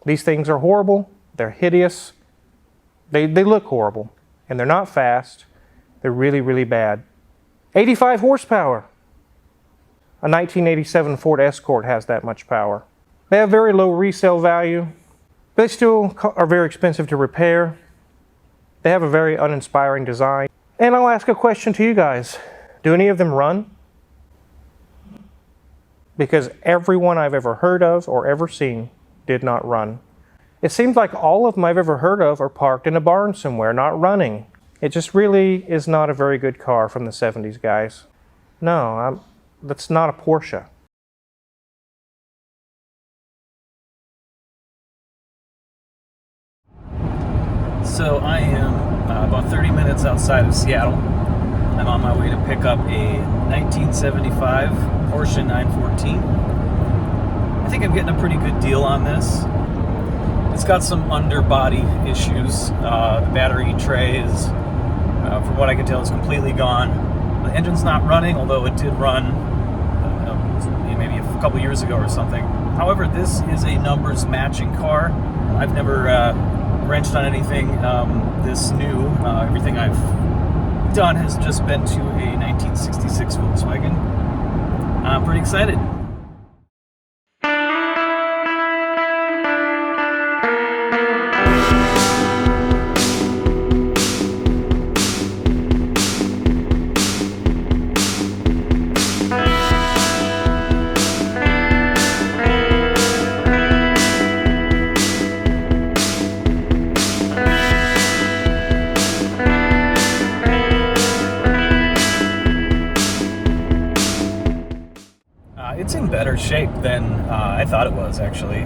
These things are horrible. They're hideous. They look horrible. And they're not fast. They're really, really bad. 85 horsepower. A 1987 Ford Escort has that much power. They have very low resale value. But they still are very expensive to repair. They have a very uninspiring design. And I'll ask a question to you guys. Do any of them run? Because everyone I've ever heard of or ever seen did not run. It seems like all of them I've ever heard of are parked in a barn somewhere, not running. It just really is not a very good car from the 70s, guys. No, that's not a Porsche. So I am about 30 minutes outside of Seattle. I'm on my way to pick up a 1975 Porsche 914. I think I'm getting a pretty good deal on this. It's got some underbody issues. The battery tray is, from what I can tell, is completely gone. The engine's not running, although it did run maybe a couple years ago or something. However, this is a numbers matching car. I've never wrenched on anything this new. Everything I've done has just been to a 1966 Volkswagen. I'm pretty excited. It's in better shape than I thought it was, actually.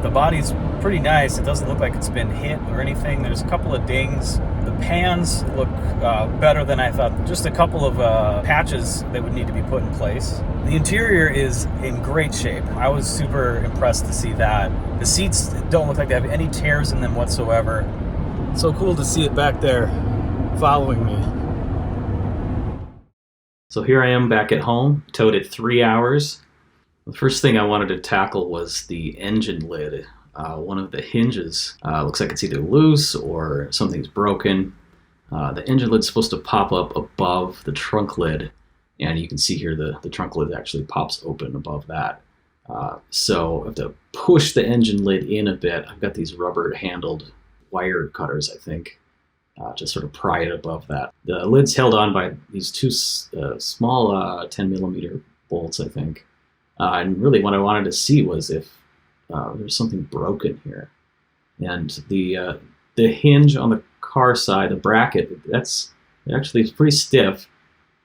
The body's pretty nice. It doesn't look like it's been hit or anything. There's a couple of dings. The pans look better than I thought. Just a couple of patches that would need to be put in place. The interior is in great shape. I was super impressed to see that. The seats don't look like they have any tears in them whatsoever. So cool to see it back there following me. So here I am back at home, towed it 3 hours. The first thing I wanted to tackle was the engine lid. One of the hinges looks like it's either loose or something's broken. The engine lid's supposed to pop up above the trunk lid, and you can see here the trunk lid actually pops open above that. So I have to push the engine lid in a bit. I've got these rubber handled wire cutters, I think. Just sort of pry it above that. The lid's held on by these two small 10 millimeter bolts, I think. And really what I wanted to see was if there's something broken here. And the hinge on the car side, the bracket, that's actually pretty stiff,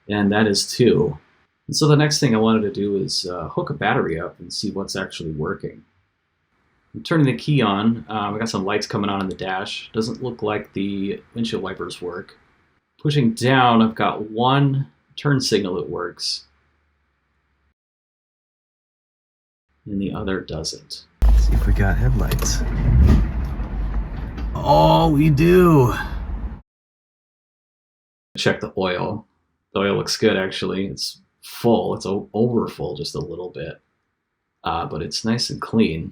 and that is too. And so the next thing I wanted to do is hook a battery up and see what's actually working. I'm turning the key on. We got some lights coming on in the dash. Doesn't look like the windshield wipers work. Pushing down, I've got one turn signal that works, and the other doesn't. Let's see if we got headlights. Oh, we do. Check the oil. The oil looks good, actually. It's full. It's over full just a little bit, but it's nice and clean.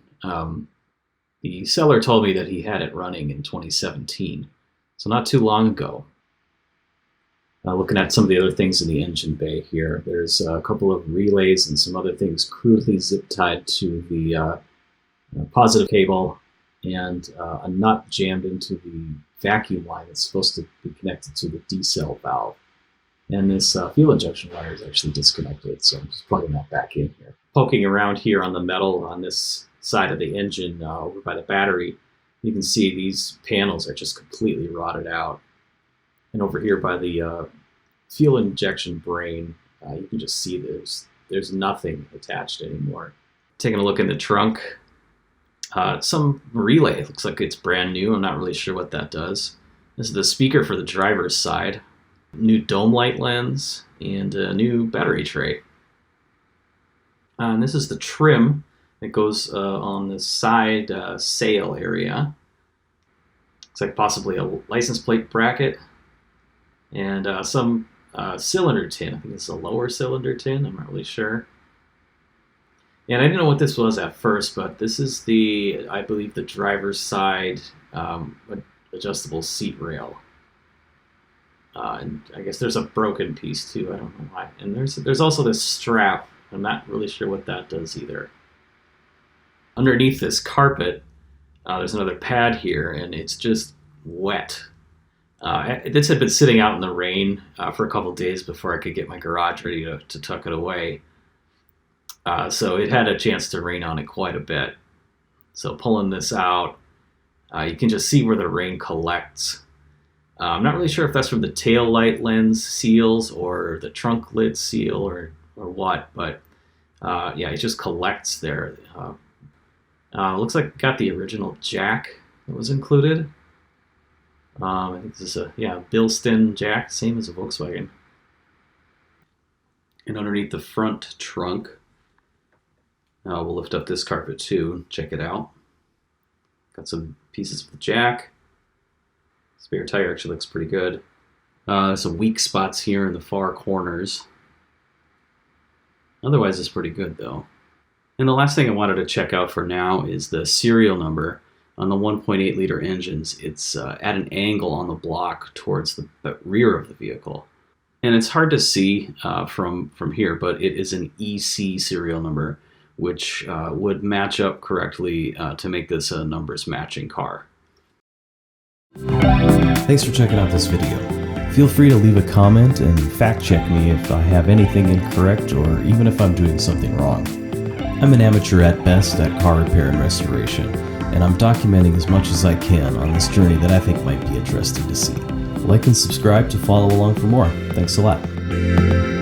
The seller told me that he had it running in 2017, so not too long ago. Looking at some of the other things in the engine bay here, there's a couple of relays and some other things crudely zip tied to the positive cable, and a nut jammed into the vacuum line that's supposed to be connected to the decel valve. And this fuel injection wire is actually disconnected, so I'm just plugging that back in here. Poking around here on the metal on this side of the engine over by the battery, you can see these panels are just completely rotted out. And over here by the fuel injection brain, you can just see there's nothing attached anymore. Taking a look in the trunk, some relay. It looks like it's brand new. I'm not really sure what that does. This is the speaker for the driver's side. New dome light lens and a new battery tray. And this is the trim that goes on the side sail area. Looks like possibly a license plate bracket and some cylinder tin. I think it's a lower cylinder tin. I'm not really sure. And I didn't know what this was at first, but this is I believe, the driver's side adjustable seat rail. And I guess there's a broken piece too. I don't know why. And there's also this strap. I'm not really sure what that does either. Underneath this carpet, there's another pad here, and it's just wet. This had been sitting out in the rain for a couple days before I could get my garage ready to tuck it away. So it had a chance to rain on it quite a bit. So pulling this out, you can just see where the rain collects. I'm not really sure if that's from the tail light lens seals or the trunk lid seal or what, but yeah, it just collects there. Looks like it got the original jack that was included. I think this is a Bilston jack, same as a Volkswagen. And underneath the front trunk, we'll lift up this carpet too, check it out. Got some pieces of the jack. Spare tire actually looks pretty good. There's some weak spots here in the far corners. Otherwise it's pretty good though. And the last thing I wanted to check out for now is the serial number on the 1.8 liter engines. It's at an angle on the block towards the rear of the vehicle. And it's hard to see from here, but it is an EC serial number, which would match up correctly to make this a numbers matching car. Thanks for checking out this video. Feel free to leave a comment and fact check me if I have anything incorrect or even if I'm doing something wrong. I'm an amateur at best at car repair and restoration, and I'm documenting as much as I can on this journey that I think might be interesting to see. Like and subscribe to follow along for more. Thanks a lot.